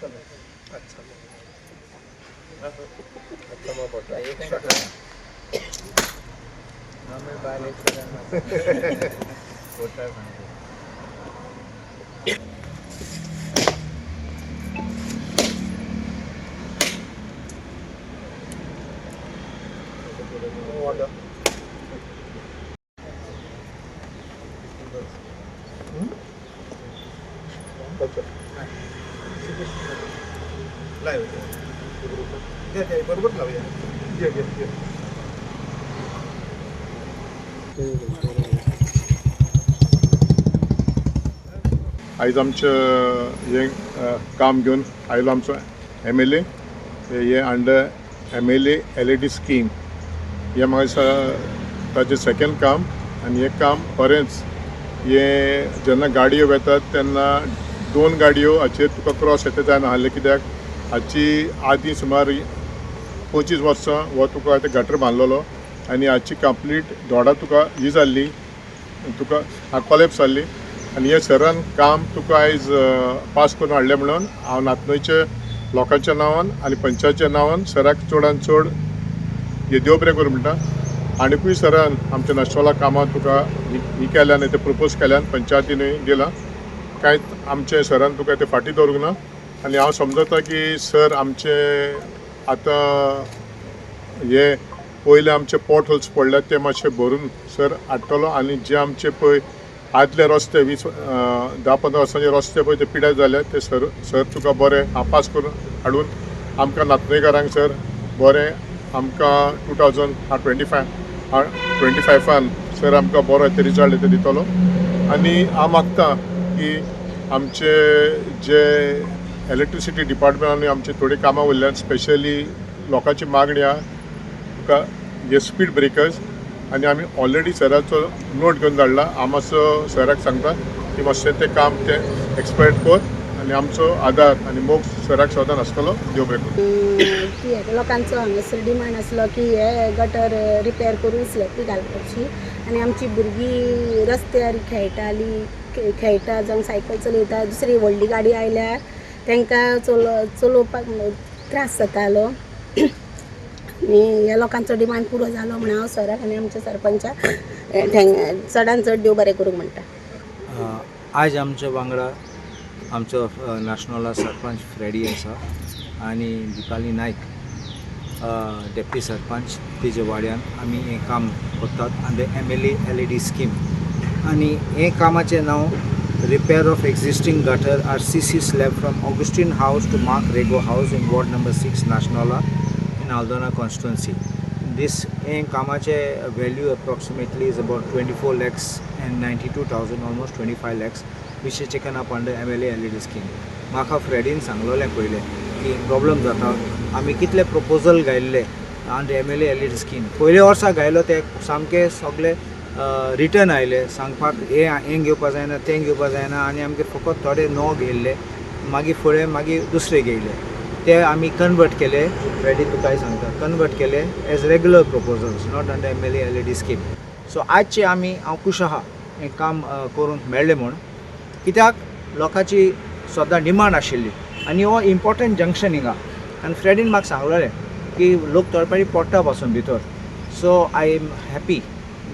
अच्छा वाटर बरोबर लावूया आयज आमचं हे काम घेऊन आयलो आमचो MLA हे अंडर MLA LED स्कीम हे म्हाका ताजें सेकंड काम आनी हे काम बरेंच हे जेन्ना गाडयो वेतात तेन्ना दोन गाडयो हाचेर तुका क्रॉस येता जायना आहले कित्याक हाची आदीं सुमार 25 वर्सां हो तुका आतां गटर बांदलेलो आनी हाची कंप्लीट दोडा तुका ही जाल्ली तुका कॉलेप्स जाल्ली आनी हे सरान काम तुका आयज पास करून हाडलें म्हणून हांव नातनयच्या लोकांच्या नांवान आनी पंचायतीच्या नांवान सराक चडांत चड हे देव बरें करूं म्हणटा आनीकूय सरान आमच्या नाशनला कामां तुका ही केल्यान ते प्रपोज केल्यान पंचायतीनूय दिलां कांय आमचे सरान तुका ते फाटीं दवरूंक ना आनी हांव समजता की सर आमचे आतां हे पयले आमचे पॉट होल्स पडल्यात ते मातशे भरून सर हाडटलो आनी जे आमचे पळय आदले रस्ते 10-15 वर्सांचे रस्ते पळय ते पिड्यार जाल्यात ते सर तुका बरें हांव पास करून हाडून आमकां नातनयकारांक सर बरें आमकां 2025 सर आमकां बरो ते रिजल्ट ते दितलो आनी हांव मागतां की आमचे जे इलेक्ट्रिसिटी डिपार्टमेंटान आमचे थोडी कामां उरल्यात स्पेशली लोकांची मागणी आहा तुका हे स्पीड ब्रेकर्स आनी आमी ऑलरेडी सराचो नोट घेवन धाडला हांव मातसो सराक सांगता की मातशें तें काम ते एक्सपर्ट कर आनी आमचो आदार आनी मोग सराक सदांच आसतलो देव बरें करूं. की लोकांचो हांगासर डिमांड आसलो की हे गटर रिपेर करून स्लॅपी घालपाची आनी आमची भुरगीं रस्त्यार खेळटा जावं सायकल चलयता दुसरी व्हडली गाडी आयल्यार तांकां चलोवपाक त्रास जातालो आनी ह्या लोकांचो डिमांड पुरो जालो म्हणून हांव सराक आनी आमच्या सरपंचाक चडांत चड देव बरें करूंक म्हणटा. आज आमच्या वांगडा आमचो नॅशनला सरपंच फ्रेडी आसा आनी दिपाली नायक डेप्टी सरपंच तेजे वाड्यान आमी हें काम करतात अंडर MLA LED स्कीम आनी हे कामाचें नांव repair of existing gutter RCC slab from Augustine house to Mark Rego house in ward number 6 नाशनला in Aldona constituency. This kamache value approximately is about 24 lakhs and 92,000, almost 25 lakhs, which is taken up under MLA LED scheme. Maka Fredin सांगलोले पहिले की problem जाता आमी कितले proposal गायल्ले under MLA LED scheme पयले वर्सा गायलो ते सामके सगळे रिटर्न आयले सांगपाक हें घेवपा जायना तें घेवपा जायना आनी आमगे फकत थोडे नो घेयल्ले मागीर फुडें मागीर दुसरे घेयले ते आमी कन्वर्ट केले फ्रेडी तुकाय सांगता कन्वर्ट केले as regular proposals not under MLA LED scheme. So आजचे आमी हांव खूश आहा हें काम करून मेळ्ळें म्हूण कित्याक लोकांची सद्दां डिमांड आशिल्ली आनी हो इम्पॉर्टंट जंक्शन हिंगा आनी फ्रेडीन म्हाका सांगलेलें की लोक थोडे पडटा पासून भितर. So I am happy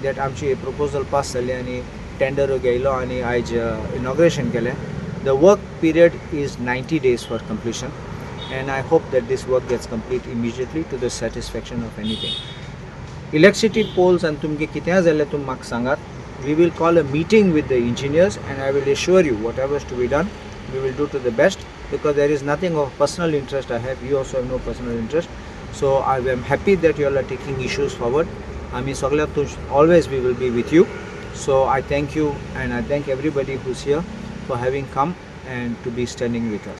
that आमची प्रपोजल पास जाली आनी टेंडर घेयलो आनी आयज इनॉग्रेशन केलें. The work period is 90 days for completion and I hope that this work gets complete immediately to the satisfaction of anything. Electricity poles and tumge kitya zale tum mak sangat. We will call a meeting with the engineers and I will assure you whatever is to be done we will do to the best because there is nothing of personal interest I have. You also have no personal interest. So I am happy that you all are taking issues forward. Ami saglat always we will be with you. So I thank you and I thank everybody who's here for having come and to be standing with us.